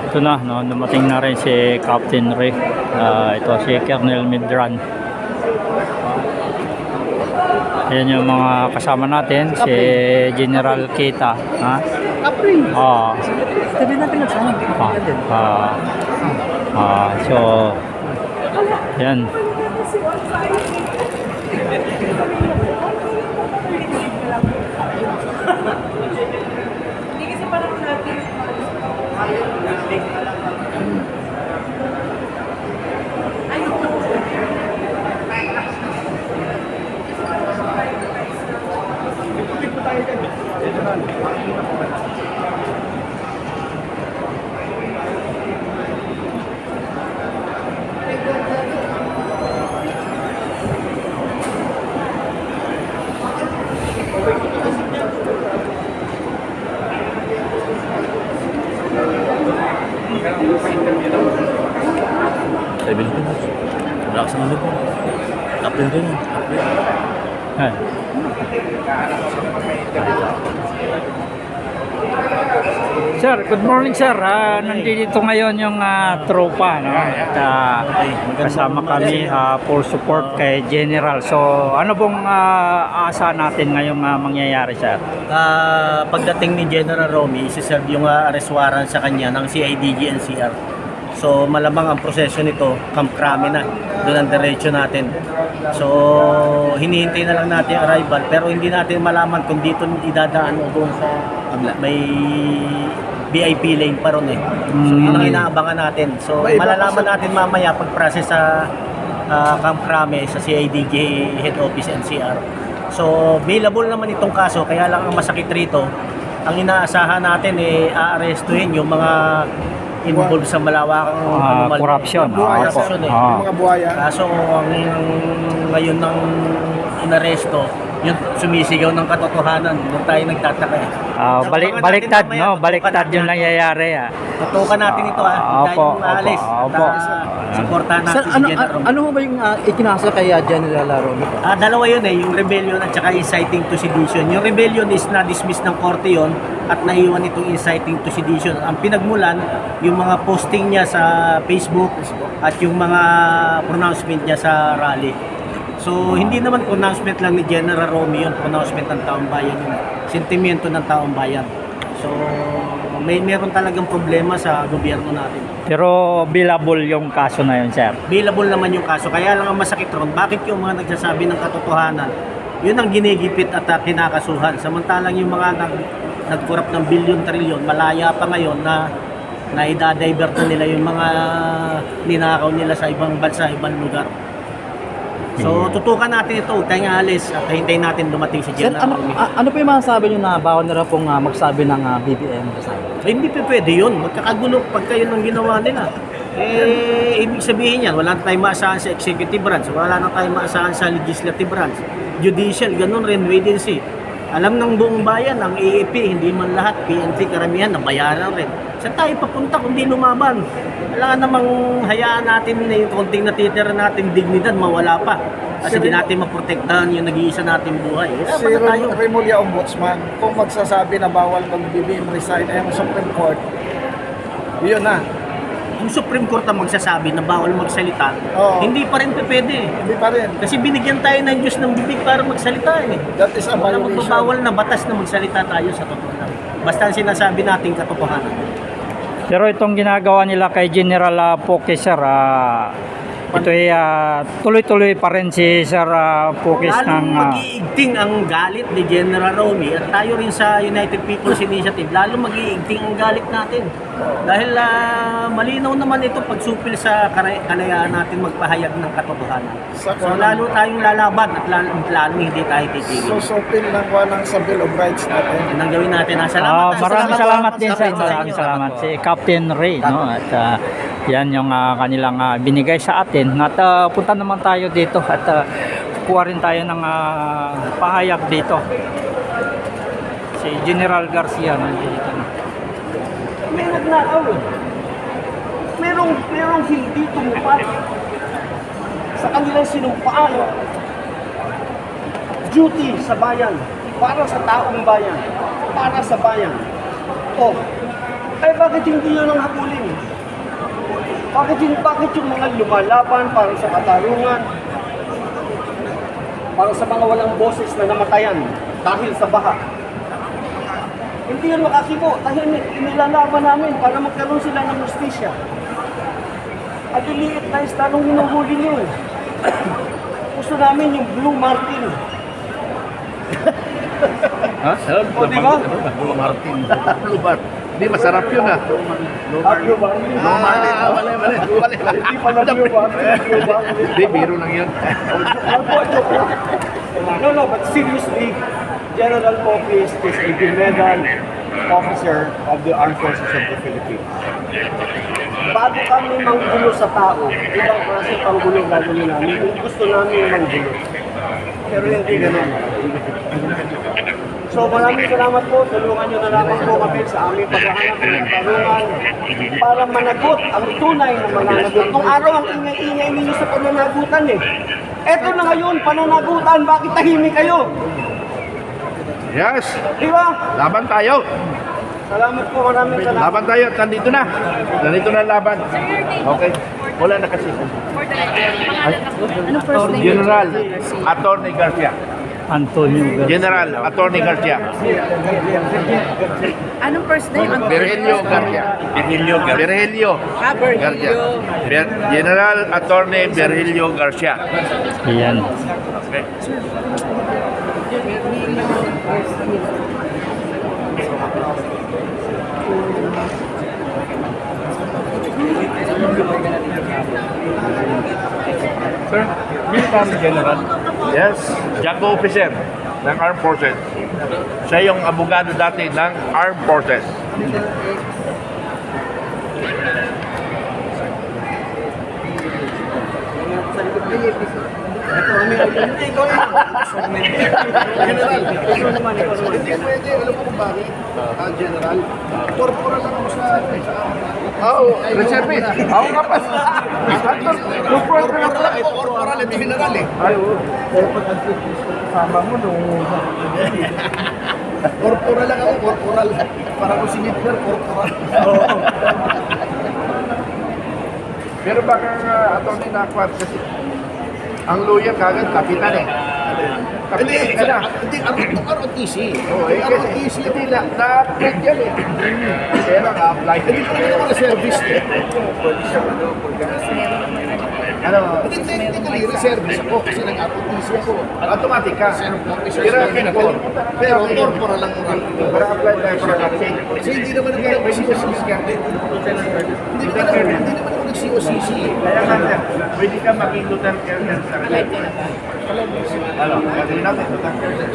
Ito na, no, dumating na rin si Captain Ray. Ito si Colonel Midran. Ayan yung mga kasama natin, si General Kita. Ha? Capri. Sabi natin nagsama. So, yan. Relax naman po. Captain rin. Sir, good morning sir. Nandito ngayon yung tropa, no? At kasama kami for support kay General. So, ano bang asa natin ngayong mangyayari sir? Pagdating ni General Romy, isi-serve yung arrest warrant sa kanya ng CIDG NCR. So malamang ang proseso nito, Camp Crame na. Doon ang diretso natin. So hinihintay na lang natin yung arrival, pero hindi natin malaman kung dito idadaan o doon sa may VIP lane pa ron eh. So yun ang inaabangan natin. So malalaman natin mamaya pag-process sa Camp Crame sa CIDG Head Office NCR. So available naman itong kaso, kaya lang ang masakit rito, ang inaasahan natin aarestuhin yung mga involved sa malawakang corruption. Mga buhaya. Kaso ang ngayon ng inaresto, yung sumisigaw ng katotohanan, doon tayo nagtataka eh. Baliktad, no? Baliktad yung nangyayari. Tutukan natin ito dahil yung maalis. Supportahan natin si General Romy. Ano ba yung ikinasa kay General Romy? Dalawa yun yung rebellion at saka inciting to sedition. Yung rebellion is na-dismiss ng korte yun at naiwan itong inciting to sedition. Ang pinagmulan, yung mga posting niya sa Facebook at yung mga pronouncement niya sa rally. So, hindi naman pronouncement lang ni General Romy yun, pronouncement ng taong bayan yun. Sentimiento ng taong bayan. So, meron talagang problema sa gobyerno natin. Pero billable yung kaso na yun, sir? Billable naman yung kaso. Kaya lang ang masakit ron, bakit yung mga nagsasabi ng katotohanan, yun ang ginigipit at kinakasuhan. Samantalang yung mga nagkurap ng bilyon-trilyon, malaya pa ngayon na i-divert na nila yung mga ninakaw nila sa ibang bansa, ibang lugar. So, tutukan natin ito, tayong alis at hintayin natin dumating si General Romy. Ano po yung masasabi nyo na bawal na rin pong magsabi ng BBM? Hindi pa pwede yun. Magkakagulo pag kayo ng ginawa nila. Ibig sabihin yan, wala na tayong maasahan sa executive branch, wala na tayong maasahan sa legislative branch, judicial, ganun rin, wait and see. Alam ng buong bayan, ang AAP, hindi man lahat, PNP, karamihan, nabayaran rin. Saan tayo papunta kung di lumaban? Wala namang hayaan natin na yung konting natitira natin dignidad, mawala pa. Kasi di natin maprotektahan yung nag-iisa nating buhay. Si Remulla Ombudsman, kung magsasabi na bawal mag-BBM resign ay ang Supreme Court, yun na. Kung Supreme Court ang magsasabi na bawal magsalita, hindi pa rin pwede. Hindi pa rin. Kasi binigyan tayo ng Diyos ng bibig para magsalita eh. That is a violation. Magbabawal na batas na magsalita tayo sa totoo lang. Basta ang sinasabi natin katotohanan. Pero itong ginagawa nila kay General Poke, sir, ito ay tuloy-tuloy pa rin si Sir Poke ng... mag-iigting ang galit ni General Romy at tayo rin sa United People's Initiative, lalo mag-iigting ang galit natin. Dahil malinaw naman ito pagsupil sa kalayaan natin magpahayag ng katotohanan. So lalo tayong lalaban at lalo hindi tayo titigil. Susupil ng walang sa Bill of Rights natin. Yan ang gawin natin. Salamat. Maraming salamat din sa inyo. Maraming salamat si Captain Ray, no? At yan yung kanilang binigay sa atin. At punta naman tayo dito at kuha rin tayo ng pahayag dito. Si General Garcia nandito na. May nagnakaw eh. Merong hindi tumupad sa kanilang sinumpaan. duty sa bayan, para sa taong bayan, para sa bayan. Oh, ay bakit hindi yun ang habulin? Bakit yung mga lumalaban para sa katarungan, para sa mga walang boses na namatayan dahil sa baha? Hindi yan makasibo, dahil inilalaban namin para magkaroon sila ng justisya. At iliit na istalong hinuhuli niyo. Gusto namin yung Blue Martin. Ha? O, di ba? Blue Martin. Blue Martin. Hindi, masarap yun ah. Blue Martin. Mali. Hindi pala Blue Martin. Blue Martin. Hindi, biro lang yun. No, but seriously, General Popis is a medal officer of the Armed Forces of the Philippines. Bago kami manggulo sa tao, ibang klase panggulo gagawin namin kung gusto namin manggulo. Pero hindi ganun. So maraming salamat po, tulungan nyo na lamang po kami sa aming paghahanap ng katarungan para managot ang tunay na mananagot. Kung araw ang ingay-ingay ninyo sa pananagutan eh. Eto na ngayon, pananagutan, bakit tahimik kayo? Yes. Di ba? Laban tayo. Salamat po, maraming salamat. Laban tayo. Nandito na. Nandito na laban. Okay. Wala na kasi. Ano first name? General Attorney Garcia. Antonio Garcia. General Attorney Garcia. Anong first name? Virgilio Garcia. Virgilio Garcia. General Attorney Virgilio Garcia. Yan. Okay. Sir, military general. Yes, Jango officer ng Armed Forces. Siya yung abogado dati ng Armed Forces. Hindi pwede, alam mo kung bakit, General? Corporal lang ako sa... Oo, reservist. Ako nga pa. Corporal ako, corporal at general eh. Ay, oo. Corporal lang ako, corporal. Para ko si Hitler, corporal. Pero baka attorney na-acquat kasi ang lawyer kagad kapitan eh. Hindi, Kapitan ka na. hindi, ROTC. Oo, eh, kasi ROTC. hindi na-upgrade yan eh. Pero na-apply. Hindi pa naman ako reservist eh. Ano, Hindi, technically, reservist ako kasi nag-ROTC ako. automatic ka. Pero corporal lang ako. Para apply tayo para kasi. Kasi hindi naman ako nag-COCC. Hindi naman ako nag-COCC. Kaya nga, pwede ka maging lieutenant colonel sa kanya. Ano, gagawin natin, lieutenant colonel.